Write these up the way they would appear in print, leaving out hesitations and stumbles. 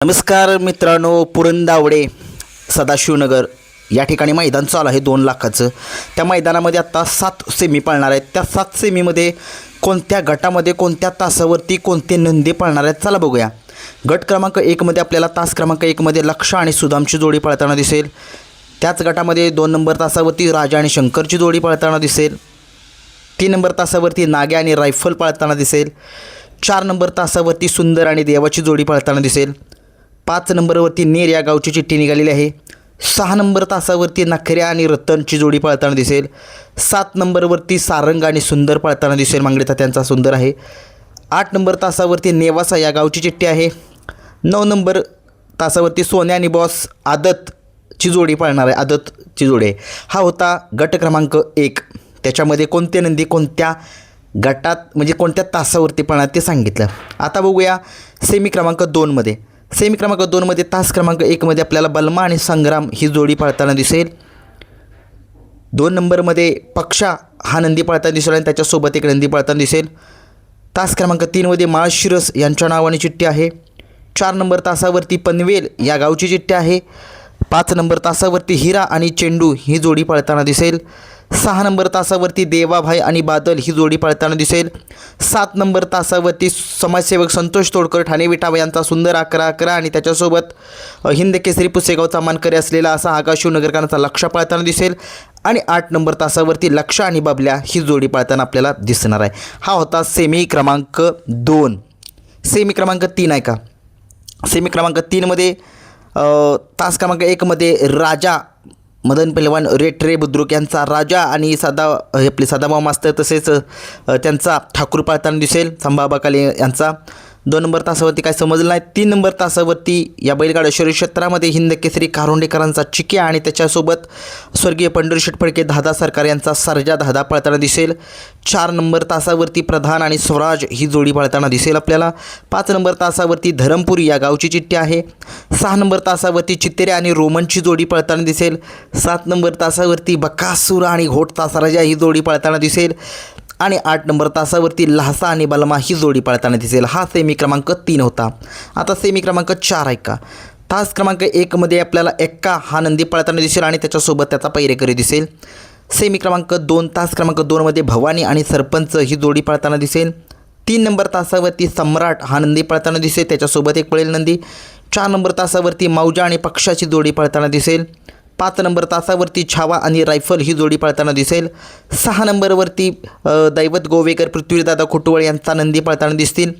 नमस्कार मित्रांनो, पुरंदावडे सदाशिवनगर या ठिकाणी मैदान चालू आहे 2 लाखाचं. त्या मैदानामध्ये आता 7 सेमी पळणार आहेत. त्या 7 सेमीमध्ये कोणत्या गटामध्ये कोणत्या तासावरती कोणते नंदी पळणार आहेत चला बघूया. गट क्रमांक 1 मध्ये आपल्याला तास क्रमांक 1 मध्ये लक्ष आणि सुदामची जोडी पळताना दिसेल. त्याच गटामध्ये 2 नंबर तासावरती राजा आणि शंकरची जोडी पळताना दिसेल. 3 नंबर तासावरती नाग्या आणि रायफल पळताना दिसेल. 4 नंबर तासावरती सुंदर आणि देवाची जोडी पळताना दिसेल. 5 नंबरवरती नेर या गावची चिठ्ठी निघालेली आहे. 6 नंबर तासावरती नखऱ्या आणि रतनची जोडी पळताना दिसेल. 7 नंबरवरती सारंग आणि सुंदर पळताना दिसेल. मांगडे त्यांचा सुंदर आहे. 8 नंबर तासावरती नेवासा या गावची चिठ्ठी आहे. 9 नंबर तासावरती सोन्या आणि बॉस आदतची जोडी पळणार आहे. आदतची जोडी आहे. हा होता गट क्रमांक 1. त्याच्यामध्ये कोणते नंदी कोणत्या गटात म्हणजे कोणत्या तासावरती पळणार ते सांगितलं. आता बघूया सेमी क्रमांक 2 मध्ये. सेमी क्रमांक 2 मध्ये तास क्रमांक 1 मध्ये आपल्याला बलमा आणि संग्राम ही जोडी पळताना दिसेल. 2 नंबरमध्ये पक्षा हा नंदी पळताना दिसेल आणि त्याच्यासोबत एक नंदी पळताना दिसेल. तास क्रमांक 3 मध्ये माळशिरस यांच्या नावाने चिठ्ठी आहे. 4 नंबर तासावरती पनवेल या गावची चिठ्ठी आहे. 5 नंबर तासावरती हिरा आणि चेंडू ही जोडी पळताना दिसेल. 6 नंबर तासावरती देवाभाई आणि बादल ही जोडी पळताना दिसेल. 7 नंबर तासावरती समाजसेवक संतोष तोडकर ठाणे विटावा यांचा सुंदर 11-11 आणि त्याच्यासोबत हिंद केसरी पुसेगावचा मानकरी असलेला असा आगाशिवनगरकरांचा लक्ष पळताना दिसेल. आणि 8 नंबर तासावरती लक्ष आणि बाबल्या ही जोडी पळताना आपल्याला दिसणार आहे. हा होता सेमी क्रमांक 2. सेमी क्रमांक 3 आहे का. सेमी क्रमांक 3 मध्ये तास क्रमांक 1 मध्ये राजा मदन पहलवान रेटरे बुद्रुक यांचा राजा आणि आपले सदाभाऊ मास्तर तसेच त्यांचा ठाकूर पळताना दिसेल. संभाबाकाले यांचा 2 नंबर तासावरती काय समजलं नाही. 3 नंबर तासावरती या बैलगाडा शरीर क्षेत्रामध्ये हिंद केसरी कारोंडेकरांचा चिक्या आणि त्याच्यासोबत स्वर्गीय पंढरीशेठ फडके दादा सरकार यांचा सर्जा दादा पळताना दिसेल. 4 नंबर तासावरती प्रधान आणि स्वराज ही जोडी पळताना दिसेल आपल्याला. 5 नंबर तासावरती धरमपुरी या गावची चिठ्ठी आहे. 6 नंबर तासावरती चित्तेरे आणि रोमनची जोडी पळताना दिसेल. 7 नंबर तासावरती बकासूर आणि घोट तासाराजा ही जोडी पळताना दिसेल. आणि 8 नंबर तासावरती लहासा आणि बलमा ही जोडी पळताना दिसेल. हा सेमी क्रमांक 3 होता. आता सेमी क्रमांक 4 आहे का. तास क्रमांक 1 मध्ये आपल्याला एक्का हा नंदी पळताना दिसेल आणि त्याच्यासोबत त्याचा पैरेकरी दिसेल. सेमी क्रमांक 2 तास क्रमांक 2 मध्ये भवानी आणि सरपंच ही जोडी पळताना दिसेल. 3 नंबर तासावरती सम्राट हा नंदी पळताना दिसेल. त्याच्यासोबत एक पळेल नंदी. 4 नंबर तासावरती मौजा आणि पक्षाची जोडी पळताना दिसेल. 5 नंबर तासावरती छावा आणि रायफल ही जोडी पळताना दिसेल. 6 नंबरवरती दैवत गोवेकर पृथ्वीदादा खुटवळ यांचा नंदी पळताना दिसतील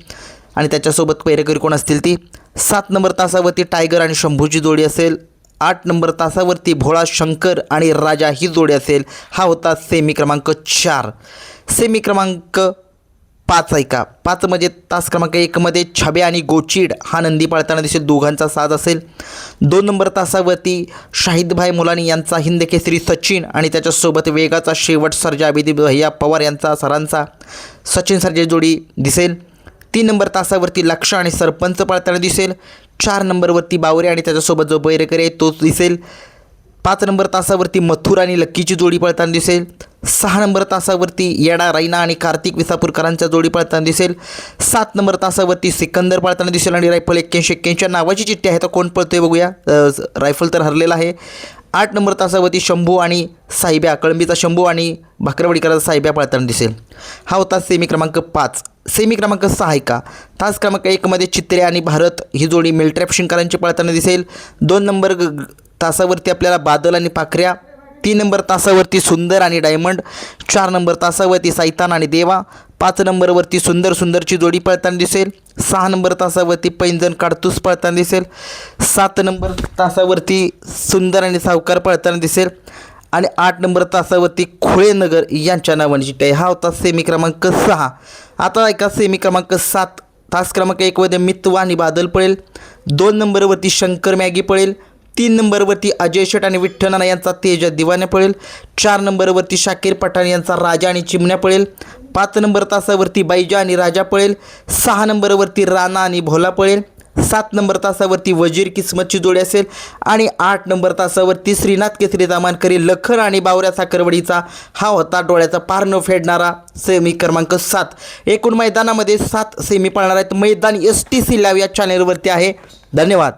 आणि त्याच्यासोबत पैरेकरी कोण असतील ती. 7 नंबर तासावरती टायगर आणि शंभूची जोडी असेल. 8 नंबर तासावरती भोळा शंकर आणि राजा ही जोडी असेल. हा होता सेमी क्रमांक 4. सेमी क्रमांक 5 आहे का. 5 म्हणजे तास क्रमांक 1 मध्ये छबे आणि गोचीड हा नंदी पळताना दिसेल. दोघांचा साज असेल. 2 नंबर तासावरती शाहिदभाई मुलानी यांचा हिंद केसरी सचिन आणि त्याच्यासोबत वेगाचा शेवट सर्जा अभिदीप भैया पवार यांचा सरांचा सचिन सर्जा जोडी दिसेल. 3 नंबर तासावरती लक्ष आणि सरपंच पळताना दिसेल. 4 नंबरवरती बावरे आणि त्याच्यासोबत जो बैरेकरी आहे तोच दिसेल. 5 नंबर तासावरती मथुर आणि लक्कीची जोडी पळताना दिसेल. 6 नंबर तासावरती येडा रायना आणि कार्तिक विसापूरकरांच्या जोडी पळताना दिसेल. 7 नंबर तासावरती सिकंदर पळताना दिसेल आणि रायफल 81 नावाची चिठ्ठी आहे. तर कोण पळतोय बघूया. रायफल तर हरलेला आहे. 8 नंबर तासावरती शंभू आणि साहेब्या कळंबीचा शंभू आणि भाकरवाडीकरांचा साहेब्या पळताना दिसेल. हा होता सेमी क्रमांक 5. सेमी क्रमांक 6 आहे का. तास क्रमांक 1 मध्ये चित्रे आणि भारत ही जोडी मिल्ट्रॅप शिंकारांची पळताना दिसेल. 2 नंबर तासावरती आपल्याला बादल आणि पाखऱ्या. 3 नंबर तासावरती सुंदर आणि डायमंड. 4 नंबर तासावरती सैतान आणि देवा. 5 नंबरवरती सुंदरची जोडी पळताना दिसेल. 6 नंबर तासावरती पैंजण काडतूस पळताना दिसेल. 7 नंबर तासावरती सुंदर आणि सावकार पळताना दिसेल. आणि 8 नंबर तासावरती खुळेनगर यांच्या नावाने चिठ्ठी आहे. हा होता सेमी क्रमांक 6. आता एका सेमी क्रमांक 7 तास क्रमांक 1 मध्ये मितवा आणि बादल पळेल. 2 नंबरवरती शंकर मॅगी पळेल. 3 नंबरवरती अजय शेठ आणि विठ्ठलनाना यांचा तेज दिवाने पळेल. 4 नंबरवरती शाकीर पठाण यांचा राजा आणि चिमण्या पळेल. 5 नंबर तासावरती बैजा आणि राजा पळेल. 6 नंबरवरती राणा आणि भोला पळेल. 7 नंबर तासावरती वजीर किस्मतची जोडी असेल आणि 8 नंबर तासावरती श्रीनाथ केसरी दामानकरी लखन आणि बावऱ्या साखरवडीचा हा होता डोळ्याचा पार न फेडणारा सेमी क्रमांक 7. एकूण मैदानामध्ये 7 सेमी पळणार आहेत. मैदान STC लाईव्ह या चॅनेलवरती आहे. धन्यवाद.